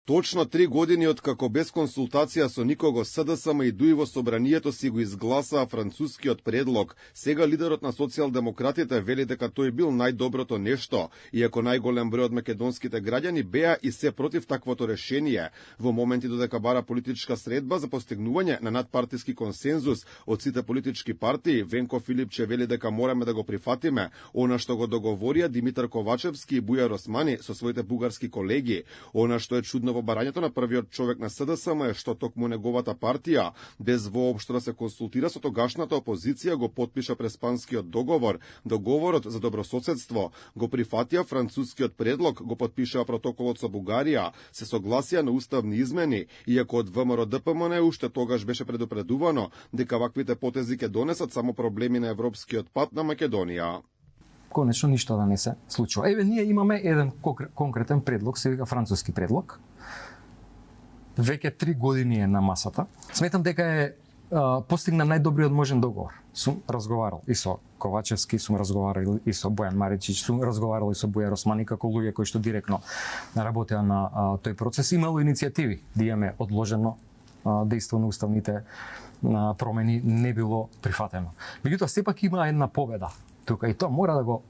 Точно 3 години од како без консултација со никого СДСМ и ДУИ во собранието си го изгласаа францускиот предлог. Сега лидерот на социјалдемократите вели дека тој бил најдоброто нешто, иако најголем број од македонските граѓани беа и се против таквото решение. Во моменти додека бара политичка средба за постигнување на надпартиски консензус од сите политички партии, Венко Филипче вели дека мораме да го прифатиме она што го договорија Димитар Ковачевски и Бујар Османи со своите бугарски колеги. Она што е чудно во барањето на првиот човек на СДСМ е што токму неговата партија, без воопшто да се консултира со тогашната опозиција, го потпиша преспанскиот договор, договорот за добрососедство, го прифатија францускиот предлог, го потпишаа протоколот со Бугарија, се согласија на уставни измени, иако од ВМРО ДПМН уште тогаш беше предупредувано дека ваквите потези ќе донесат само проблеми на европскиот пат на Македонија. Конечно ништо да не се случува. Еве, ние имаме еден конкретен предлог, се вика француски предлог. Веќе 3 години е на масата. Сметам дека е постигна најдобриот можен договор. Сум разговарал и со Ковачевски, сум разговарал и со Бојан Маричич, сум разговарал и со Бујар Османи, како луѓе кои што директно работеа на тој процес. Имало иницијативи да имаме одложено дејство на уставните промени, не било прифатено. Меѓутоа, сепак има една победа тука и тоа мора да го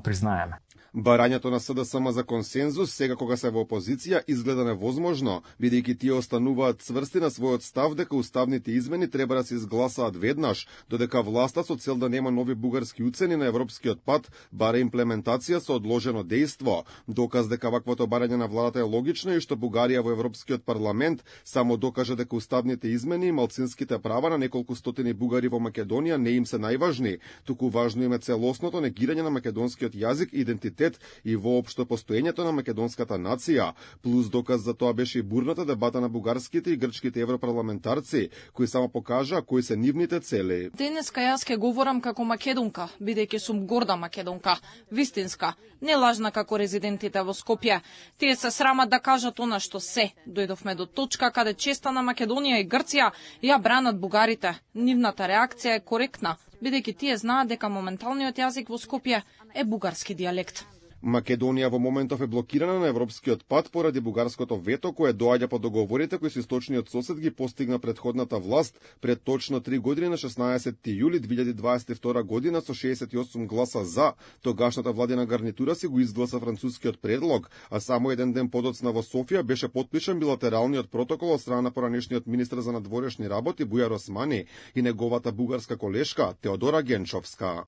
признаеме. Барањето на СДСМ за консензус, сега кога се во опозиција, изгледа невозможно, бидејќи тие остануваат цврсти на својот став дека уставните измени треба да се изгласаат веднаш, додека власта со цел да нема нови бугарски уцени на европскиот пат бара имплементација со одложено дејство. Доказ дека ваквото барање на владата е логично и што Бугарија во Европскиот парламент само докаже дека уставните измени и малцинските права на неколку стотини бугари во Македонија не им се најважни, туку важно им е целосното негирање на македонскиот јазик и идентитет и воопшто постоењето на македонската нација, плюс доказ за тоа беше и бурната дебата на бугарските и грчките европарламентарци, кои само покажаа кои се нивните цели. Денеска јас ќе говорам како македонка, бидејќи сум горда македонка, вистинска, не лажна како резидентите во Скопје. Тие се срамат да кажат она што се. Дојдовме до точка каде честа на Македонија и Грција ја бранат бугарите. Нивната реакција е коректна, бидејќи тие знаат дека моменталниот јазик во Скопје е бугарски дијалект. Македонија во моментов е блокирана на европскиот пат поради бугарското вето кое доаѓа по договорите кои со источниот сосед ги постигна претходната власт пред точно 3 години на 16 јули 2022 година со 68 гласа за. Тогашната владина гарнитура си го изгласа францускиот предлог, а само еден ден подоцна во Софија беше потпишан билатералниот протокол од страна на поранешниот министер за надворешни работи Бујар Османи и неговата бугарска колешка Теодора Генчовска.